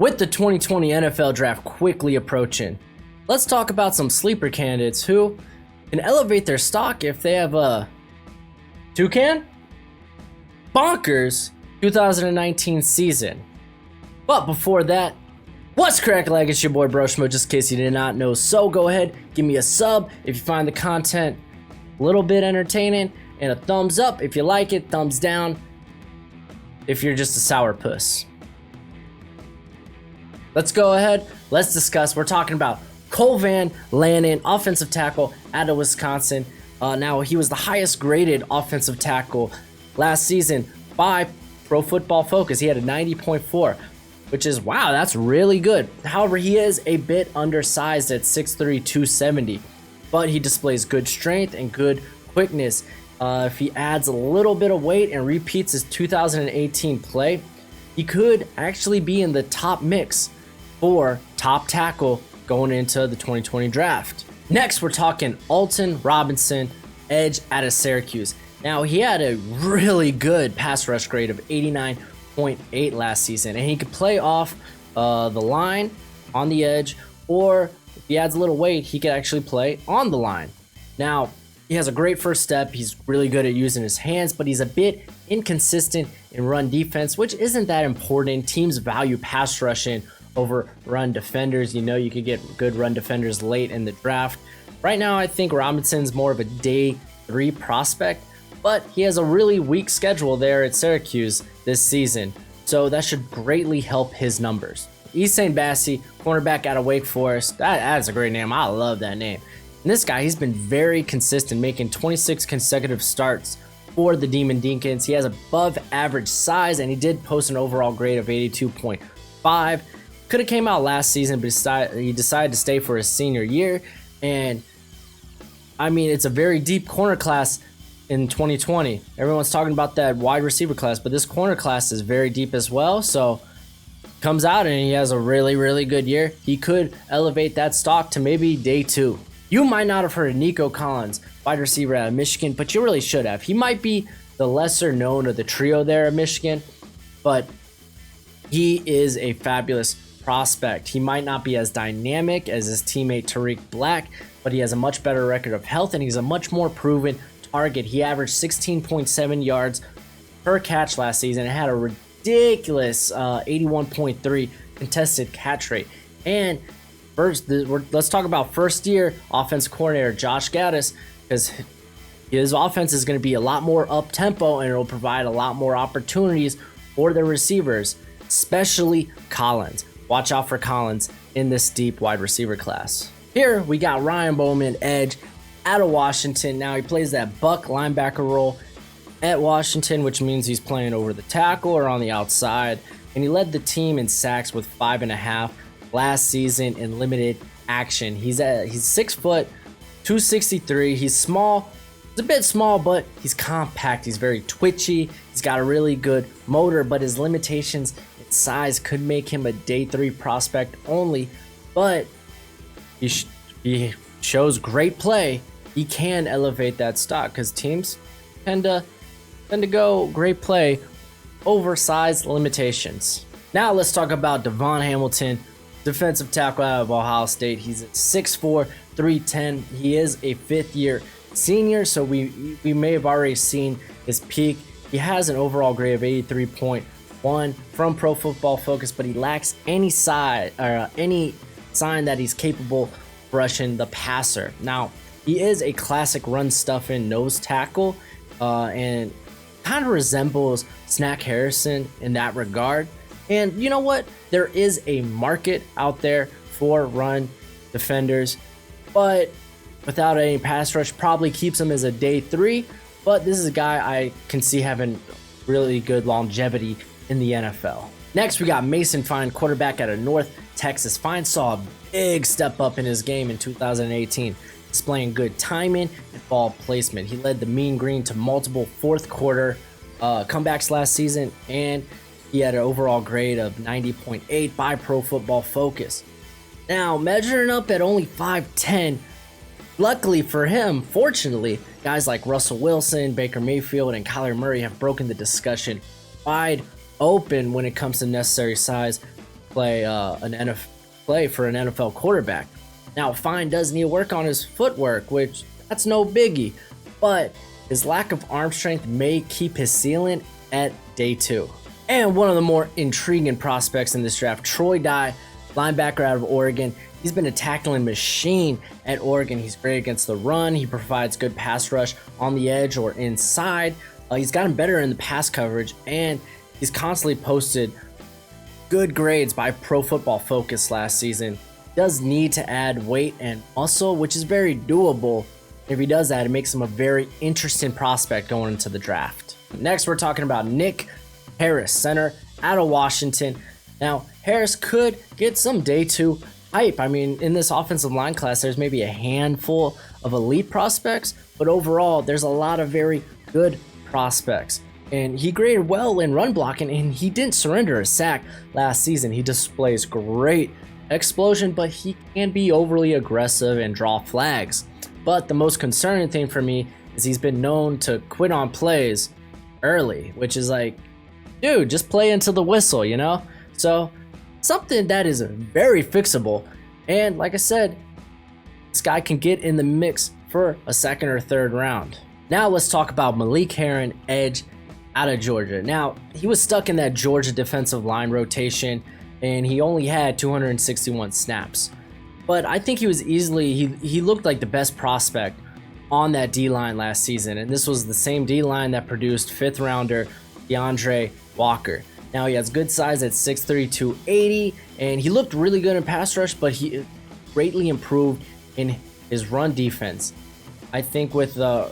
With the 2020 NFL Draft quickly approaching, let's talk about some sleeper candidates who can elevate their stock if they have a toucan bonkers 2019 season. But before that, what's crack like? It's your boy Broshmo, just in case you did not know. So go ahead, give me a sub if you find the content a little bit entertaining, and a thumbs up if you like it, thumbs down if you're just a sourpuss. Let's go ahead, let's discuss. We're talking about Colvan LANEN, offensive tackle out of Wisconsin. Now, he was the highest graded offensive tackle last season by Pro Football Focus. He had a 90.4, which is, wow, that's really good. However, he is a bit undersized at 6'3", 270, but he displays good strength and good quickness. If he adds a little bit of weight and repeats his 2018 play, he could actually be in the top mix for top tackle going into the 2020 draft. Next, we're talking Alton Robinson, edge out of Syracuse. Now, he had a really good pass rush grade of 89.8 last season, and he could play off the line on the edge, or if he adds a little weight, he could actually play on the line. Now, he has a great first step. He's really good at using his hands, but he's a bit inconsistent in run defense, which isn't that important. Teams value pass rushing over run defenders. You know, you could get good run defenders late in the draft. Right now, I think Robinson's more of a day 3 prospect, but he has a really weak schedule there at Syracuse this season, so that should greatly help his numbers. BASSEY, cornerback out of Wake Forest. That's a great name. I love that name. And this guy, he's been very consistent, making 26 consecutive starts for the Demon Deacons. He has above average size, and he did post an overall grade of 82.5. Could have came out last season, but he decided to stay for his senior year. And I mean, it's a very deep corner class in 2020. Everyone's talking about that wide receiver class, but this corner class is very deep as well. So comes out and he has a really, really good year. He could elevate that stock to maybe day 2. You might not have heard of NICO Collins, wide receiver out of Michigan, but you really should have. He might be the lesser known of the trio there at Michigan, but he is a fabulous prospect. He might not be as dynamic as his teammate Tariq Black, but he has a much better record of health, and he's a much more proven target. He averaged 16.7 yards per catch last season and had a ridiculous 81.3 contested catch rate. And let's talk about first-year offensive coordinator Josh Gaddis, because his offense is going to be a lot more up-tempo, and it'll provide a lot more opportunities for the receivers, especially Collins. Watch out for Collins in this deep wide receiver class. Here we got Ryan Bowman, edge out of Washington. Now he plays that buck linebacker role at Washington, which means he's playing over the tackle or on the outside. And he led the team in sacks with 5.5 last season in limited action. He's 6 foot, 263. He's small. He's a bit small, but he's compact. He's very twitchy. He's got a really good motor, but his limitations in size could make him a day 3 prospect only. But he shows great play. He can elevate that stock because teams tend to go great play over size limitations. Now let's talk about DAVON Hamilton, defensive tackle out of Ohio State. He's at 6'4", 310. He is a 5th-year senior, so we may have already seen his peak. He has an overall grade of 83.1 from Pro Football Focus, but he lacks any sign that he's capable of rushing the passer. Now, he is a classic run-stuffing nose tackle, and kind of resembles Snack Harrison in that regard. And you know what? There is a market out there for run defenders, but without any pass rush, probably keeps him as a day 3. But this is a guy I can see having really good longevity in the NFL. Next, we got Mason Fine, quarterback out of North Texas. Fine saw a big step up in his game in 2018, displaying good timing and ball placement. He led the Mean Green to multiple fourth quarter comebacks last season, and he had an overall grade of 90.8 by Pro Football Focus. Now, measuring up at only 5'10", luckily for him, fortunately, guys like Russell Wilson, Baker Mayfield, and Kyler Murray have broken the discussion wide open when it comes to necessary size play for an NFL quarterback. Now, Fine does need to work on his footwork, which that's no biggie, but his lack of arm strength may keep his ceiling at day 2. And one of the more intriguing prospects in this draft, Troy Dye, linebacker out of Oregon. He's been a tackling machine at Oregon. He's great against the run. He provides good pass rush on the edge or inside. He's gotten better in the pass coverage, and he's constantly posted good grades by Pro Football Focus last season. Does need to add weight and muscle, which is very doable. If he does that, it makes him a very interesting prospect going into the draft. Next, we're talking about Nick Harris, center out of Washington. Now, Harris could get some day 2 hype. I mean, in this offensive line class, there's maybe a handful of elite prospects, but overall, there's a lot of very good prospects. And he graded well in run blocking, and he didn't surrender a sack last season. He displays great explosion, but he can be overly aggressive and draw flags. But the most concerning thing for me is he's been known to quit on plays early, which is like, dude, just play until the whistle, you know? So something that is very fixable. And like I said, this guy can get in the mix for a 2nd or 3rd round. Now let's talk about Malik Herron, edge out of Georgia. Now, he was stuck in that Georgia defensive line rotation, and he only had 261 snaps. But I think he was he looked like the best prospect on that D-line last season. And this was the same D-line that produced 5th rounder DeAndre Walker. Now, he has good size at 6'3", 280, and he looked really good in pass rush, but he greatly improved in his run defense. I think with the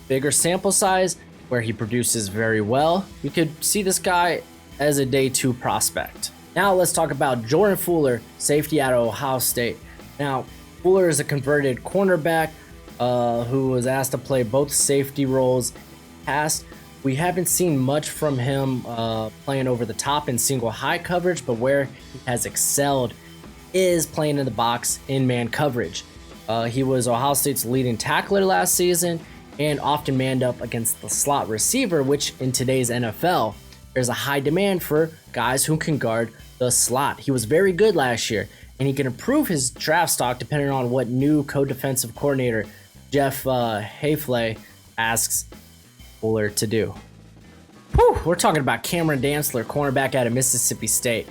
bigger sample size, where he produces very well, we could see this guy as a day 2 prospect. Now let's talk about Jordan Fuller, safety out of Ohio State. Now, Fuller is a converted cornerback who was asked to play both safety roles in the past. We haven't seen much from him playing over the top in single high coverage, but where he has excelled is playing in the box in man coverage. He was Ohio State's leading tackler last season and often manned up against the slot receiver, which in today's NFL, there's a high demand for guys who can guard the slot. He was very good last year, and he can improve his draft stock depending on what new co-defensive coordinator Jeff Hafley asks Fuller to do. Whew, we're talking about Cameron Dantzler, cornerback out of Mississippi State.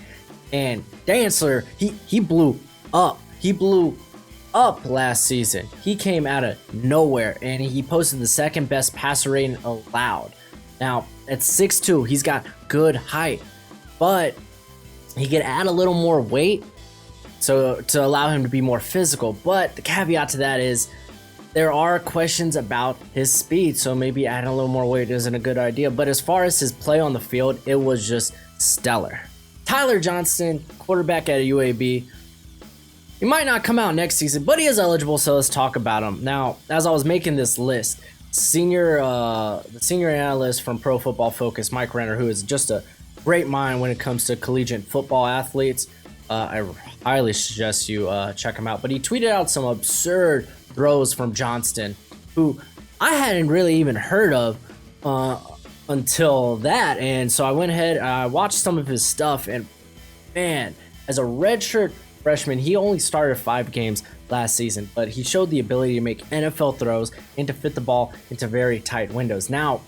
And Dantzler, he blew up. He blew up last season. He came out of nowhere, and he posted the 2nd best passer rating allowed. Now, at 6'2", he's got good height, but he could add a little more weight so to allow him to be more physical. But the caveat to that is there are questions about his speed, so maybe adding a little more weight isn't a good idea. But as far as his play on the field, it was just stellar. Tyler Johnston, quarterback at UAB. He might not come out next season, but he is eligible, so let's talk about him. Now, as I was making this list, the senior analyst from Pro Football Focus, Mike Renner, who is just a great mind when it comes to collegiate football athletes, I highly suggest you check him out. But he tweeted out some absurd throws from Johnston, who I hadn't really even heard of until that. And so I went ahead, I watched some of his stuff, and man, as a redshirt freshman, he only started 5 games last season, but he showed the ability to make NFL throws and to fit the ball into very tight windows. Now,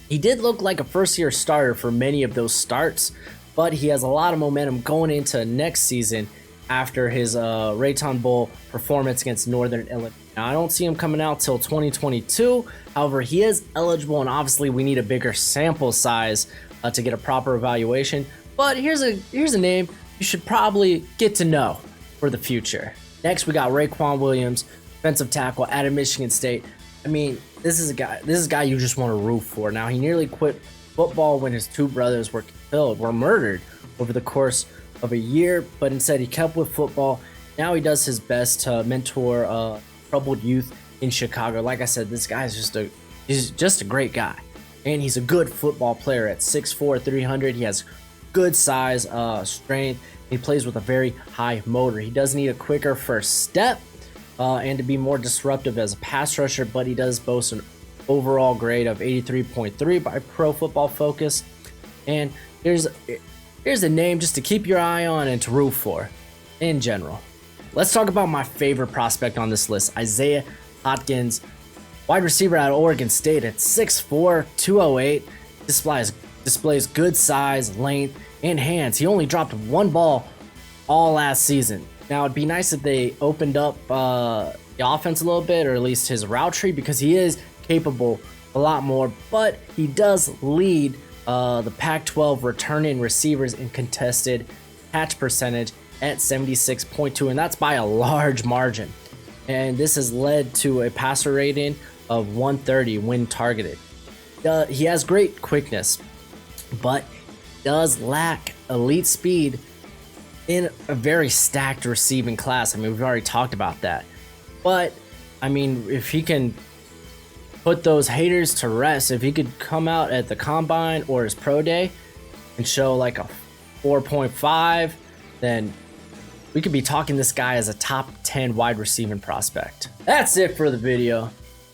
he did look like a first-year starter for many of those starts, but he has a lot of momentum going into next season after his Rayton Bowl performance against Northern Illinois. Now, I don't see him coming out till 2022. However, he is eligible, and obviously we need a bigger sample size to get a proper evaluation. But here's a name you should probably get to know for the future. Next, we got RAEQUAN Williams, defensive tackle out of Michigan State. I mean, this is a guy you just want to root for. Now, he nearly quit football when his 2 brothers were murdered over the course of a year, but instead he kept with football. Now he does his best to mentor troubled youth in Chicago. Like I said, this guy is just a great guy, and he's a good football player at 6'4", 300. He has good size, strength. He plays with a very high motor. He does need a quicker first step and to be more disruptive as a pass rusher, but he does boast an overall grade of 83.3 by Pro Football Focus. And here's a name just to keep your eye on and to root for in general. Let's talk about my favorite prospect on this list, Isaiah Hodgins, wide receiver out of Oregon State at 6'4", 208, displays good size, length, and hands. He only dropped one ball all last season. Now, it'd be nice if they opened up the offense a little bit, or at least his route tree, because he is capable a lot more, but he does lead the Pac-12 returning receivers in contested catch percentage at 76.2, and that's by a large margin. And this has led to a passer rating of 130 when targeted. He has great quickness, but does lack elite speed in a very stacked receiving class. I mean, we've already talked about that. But, I mean, if he can put those haters to rest, if he could come out at the combine or his pro day and show like a 4.5, then we could be talking this guy as a top 10 wide receiving prospect. That's it for the video.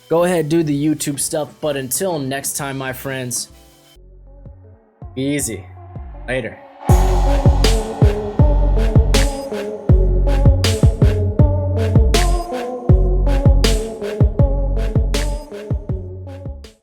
Go ahead, do the YouTube stuff, but until next time, my friends, be easy. Later.